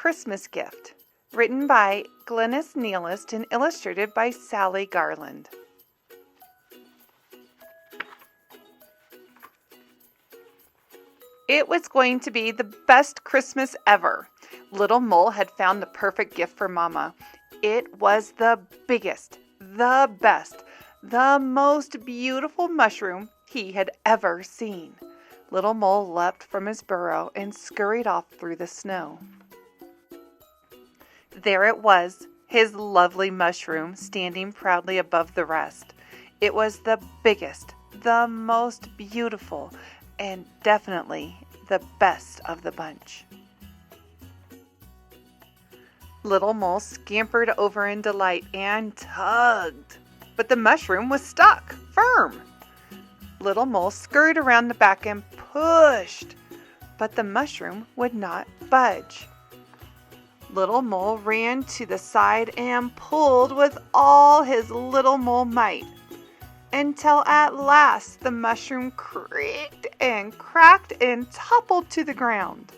Christmas Gift, written by Glenys Nellist and illustrated by Sally Garland. It was going to be the best Christmas ever. Little Mole had found the perfect gift for Mama. It was the biggest, the best, the most beautiful mushroom he had ever seen. Little Mole leapt from his burrow and scurried off through the snow. There it was, his lovely mushroom, standing proudly above the rest. It was the biggest, the most beautiful, and definitely the best of the bunch. Little Mole scampered over in delight and tugged, but the mushroom was stuck firm. Little Mole scurried around the back and pushed, but the mushroom would not budge. Little Mole ran to the side and pulled with all his little mole might, until at last the mushroom creaked and cracked and toppled to the ground.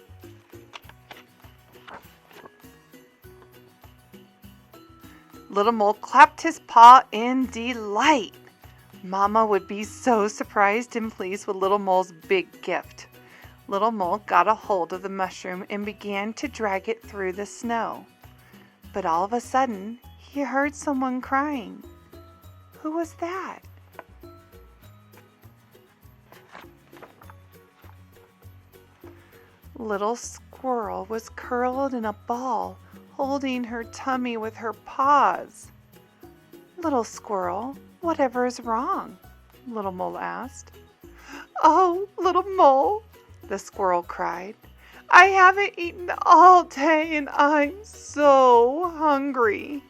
Little Mole clapped his paw in delight. Mama would be so surprised and pleased with Little Mole's big gift. Little Mole got a hold of the mushroom and began to drag it through the snow. But all of a sudden, he heard someone crying. Who was that? Little Squirrel was curled in a ball, holding her tummy with her paws. Little Squirrel, whatever is wrong? Little Mole asked. Oh, Little Mole, the squirrel cried. I haven't eaten all day and I'm so hungry.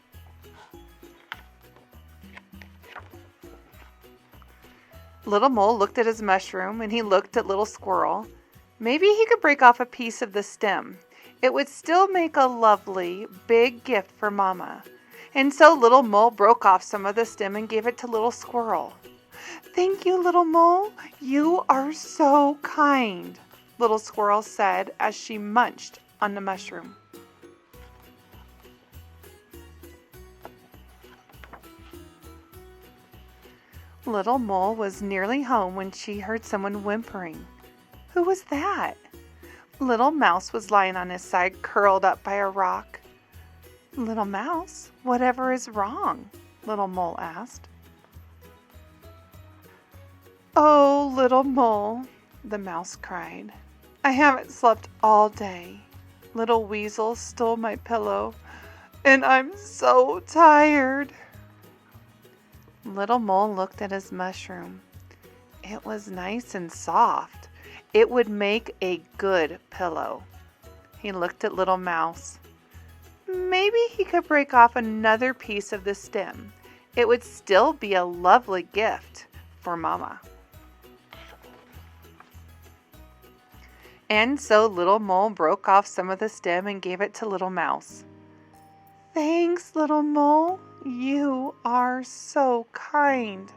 Little Mole looked at his mushroom and he looked at Little Squirrel. Maybe he could break off a piece of the stem. It would still make a lovely, big gift for Mama. And so Little Mole broke off some of the stem and gave it to Little Squirrel. Thank you, Little Mole. You are so kind, Little Squirrel said as she munched on the mushroom. Little Mole was nearly home when she heard someone whimpering. Who was that? Little Mouse was lying on his side, curled up by a rock. Little Mouse, whatever is wrong? Little Mole asked. Oh, Little Mole, the mouse cried. I haven't slept all day. Little Weasel stole my pillow, and I'm so tired. Little Mole looked at his mushroom. It was nice and soft. It would make a good pillow. He looked at Little Mouse. Maybe he could break off another piece of the stem. It would still be a lovely gift for Mama. And so Little Mole broke off some of the stem and gave it to Little Mouse. Thanks, Little Mole. You are so kind,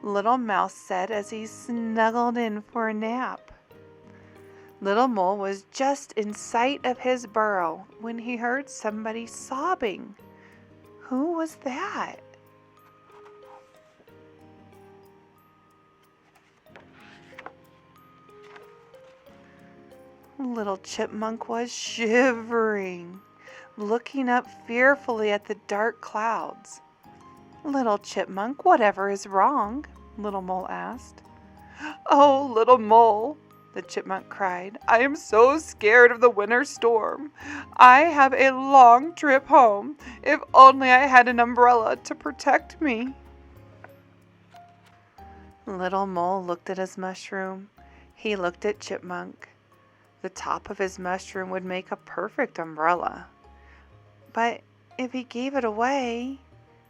Little Mouse said as he snuggled in for a nap. Little Mole was just in sight of his burrow when he heard somebody sobbing. Who was that? Little Chipmunk was shivering, looking up fearfully at the dark clouds. Little Chipmunk, whatever is wrong? Little Mole asked. Oh, Little Mole, the Chipmunk cried. I am so scared of the winter storm. I have a long trip home. If only I had an umbrella to protect me. Little Mole looked at his mushroom. He looked at Chipmunk. The top of his mushroom would make a perfect umbrella. But if he gave it away,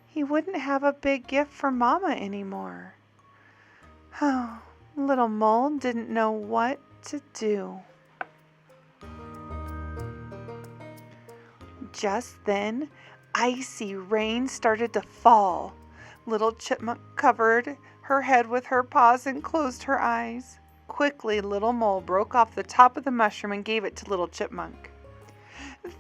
he wouldn't have a big gift for Mama anymore. Oh, Little Mole didn't know what to do. Just then, icy rain started to fall. Little Chipmunk covered her head with her paws and closed her eyes. Quickly, Little Mole broke off the top of the mushroom and gave it to Little Chipmunk.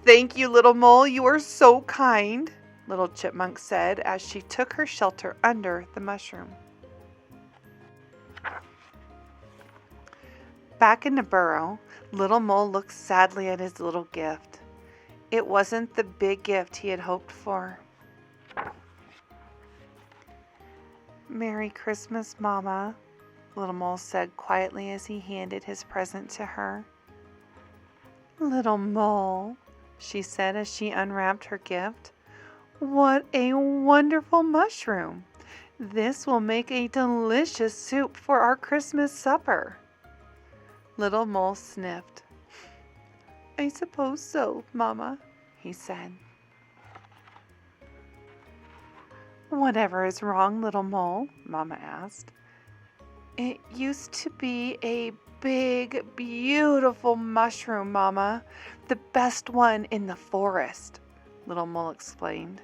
Thank you, Little Mole. You are so kind, Little Chipmunk said as she took her shelter under the mushroom. Back in the burrow, Little Mole looked sadly at his little gift. It wasn't the big gift he had hoped for. "Merry Christmas, Mama," Little Mole said quietly as he handed his present to her. "Little Mole," she said as she unwrapped her gift, "what a wonderful mushroom! This will make a delicious soup for our Christmas supper." Little Mole sniffed. "I suppose so, Mama," he said. "Whatever is wrong, Little Mole?" Mama asked. "It used to be a big, beautiful mushroom, Mama. The best one in the forest," Little Mole explained.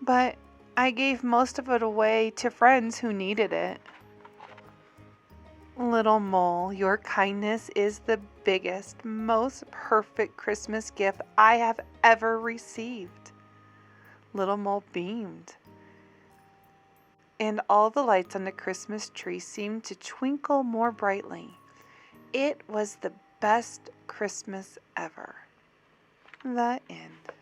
"But I gave most of it away to friends who needed it." "Little Mole, your kindness is the biggest, most perfect Christmas gift I have ever received." Little Mole beamed, and all the lights on the Christmas tree seemed to twinkle more brightly. It was the best Christmas ever. The end.